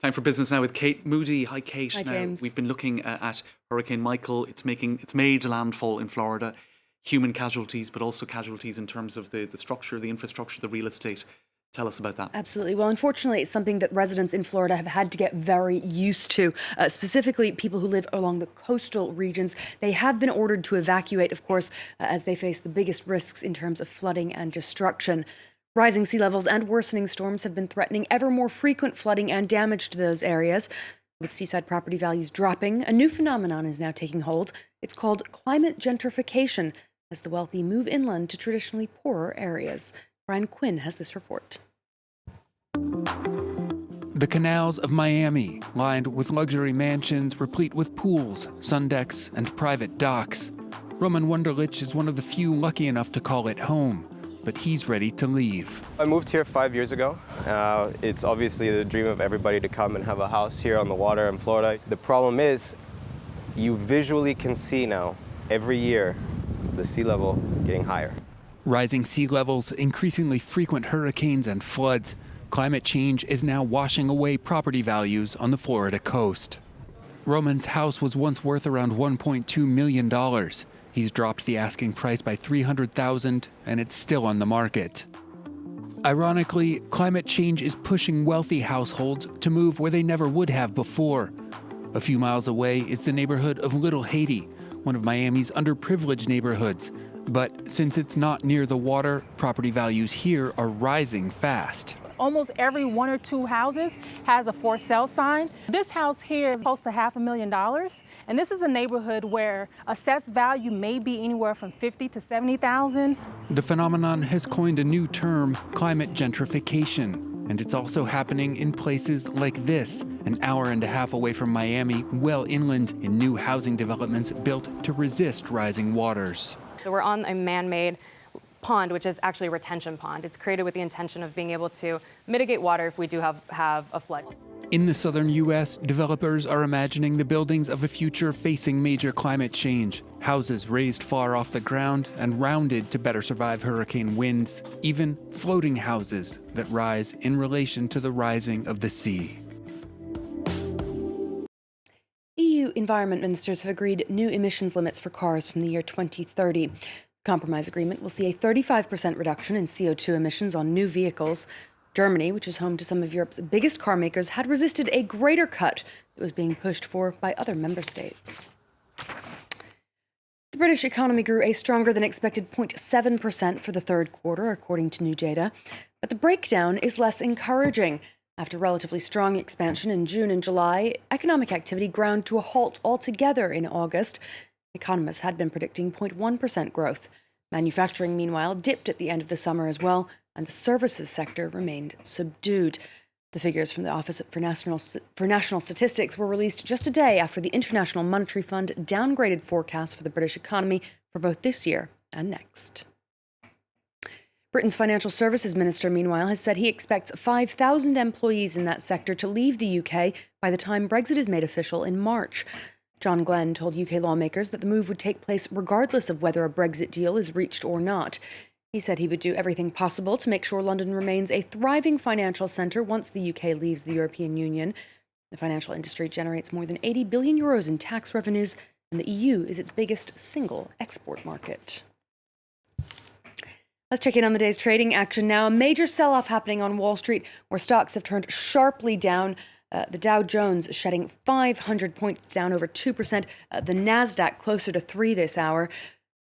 Time for business now with Kate Moody. Hi, Kate. Hi, now, James. we've been looking at Hurricane Michael. It's made landfall in Florida. Human casualties, but also casualties in terms of the structure, the infrastructure, the real estate. Tell us about that. Absolutely. Well, unfortunately, it's something that residents in Florida have had to get very used to, specifically people who live along the coastal regions. They have been ordered to evacuate, of course, as they face the biggest risks in terms of flooding and destruction. Rising sea levels and worsening storms have been threatening ever more frequent flooding and damage to those areas. With seaside property values dropping, a new phenomenon is now taking hold. It's called climate gentrification, as the wealthy move inland to traditionally poorer areas. Brian Quinn has this report. The canals of Miami, lined with luxury mansions replete with pools, sun decks, and private docks. Roman Wunderlich is one of the few lucky enough to call it home, but he's ready to leave. I moved here 5 years ago. It's obviously the dream of everybody to come and have a house here on the water in Florida. The problem is, you visually can see now, every year, the sea level getting higher. Rising sea levels, increasingly frequent hurricanes and floods. Climate change is now washing away property values on the Florida coast. Roman's house was once worth around $1.2 million. He's dropped the asking price by $300,000, and it's still on the market. Ironically, climate change is pushing wealthy households to move where they never would have before. A few miles away is the neighborhood of Little Haiti, one of Miami's underprivileged neighborhoods. But since it's not near the water, property values here are rising fast. Almost every one or two houses has a for sale sign. This house here is close to $500,000, and this is a neighborhood where assessed value may be anywhere from $50,000 to $70,000. The phenomenon has coined a new term, climate gentrification, and it's also happening in places like this, an hour and a half away from Miami, well inland, in new housing developments built to resist rising waters. So we're on a man-made pond, which is actually a retention pond. It's created with the intention of being able to mitigate water if we do have a flood. In the southern U.S., developers are imagining the buildings of a future facing major climate change. Houses raised far off the ground and rounded to better survive hurricane winds. Even floating houses that rise in relation to the rising of the sea. EU environment ministers have agreed new emissions limits for cars from the year 2030. The compromise agreement will see a 35% reduction in CO2 emissions on new vehicles. Germany, which is home to some of Europe's biggest car makers, had resisted a greater cut that was being pushed for by other member states. The British economy grew a stronger than expected 0.7% for the third quarter, according to new data. But the breakdown is less encouraging. After relatively strong expansion in June and July, economic activity ground to a halt altogether in August. Economists had been predicting 0.1% growth. Manufacturing, meanwhile, dipped at the end of the summer as well, and the services sector remained subdued. The figures from the Office for National Statistics were released just a day after the International Monetary Fund downgraded forecasts for the British economy for both this year and next. Britain's Financial Services Minister, meanwhile, has said he expects 5,000 employees in that sector to leave the UK by the time Brexit is made official in March. John Glenn told UK lawmakers that the move would take place regardless of whether a Brexit deal is reached or not. He said he would do everything possible to make sure London remains a thriving financial centre once the UK leaves the European Union. The financial industry generates more than €80 billion in tax revenues, and the EU is its biggest single export market. Let's check in on the day's trading action now. A major sell-off happening on Wall Street, where stocks have turned sharply down. The Dow Jones shedding 500 points, down over 2%. The Nasdaq closer to 3 this hour.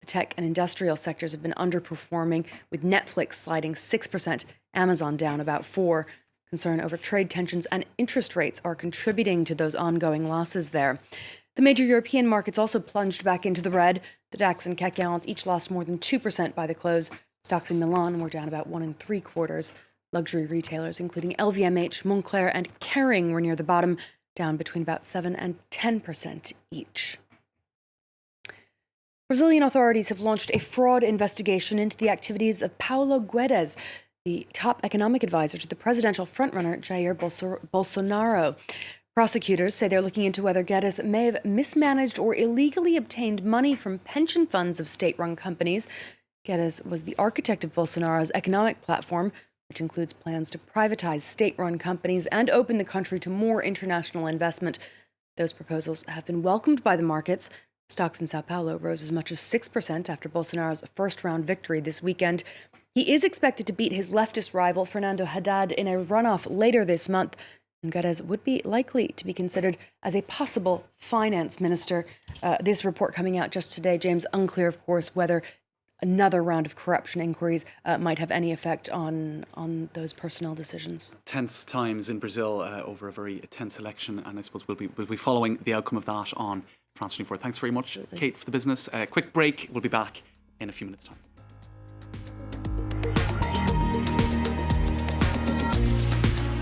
The tech and industrial sectors have been underperforming, with Netflix sliding 6%, Amazon down about 4%. Concern over trade tensions and interest rates are contributing to those ongoing losses there. The major European markets also plunged back into the red. The DAX and CAC 40 each lost more than 2% by the close. Stocks in Milan were down about 1 3/4. Luxury retailers, including LVMH, Moncler, and Kering, were near the bottom, down between about 7% and 10% each. Brazilian authorities have launched a fraud investigation into the activities of Paulo Guedes, the top economic advisor to the presidential frontrunner Jair Bolsonaro. Prosecutors say they're looking into whether Guedes may have mismanaged or illegally obtained money from pension funds of state-run companies. Guedes was the architect of Bolsonaro's economic platform, which includes plans to privatize state-run companies and open the country to more international investment. Those proposals have been welcomed by the markets. Stocks in Sao Paulo rose as much as 6% after Bolsonaro's first-round victory this weekend. He is expected to beat his leftist rival, Fernando Haddad, in a runoff later this month. And Guedes would be likely to be considered as a possible finance minister. This report coming out just today, James, unclear, of course, whether another round of corruption inquiries might have any effect on those personnel decisions. Tense times in Brazil over a very tense election, and I suppose we'll be following the outcome of that on France 24. Thanks very much, Kate, for the business. Quick break. We'll be back in a few minutes' time.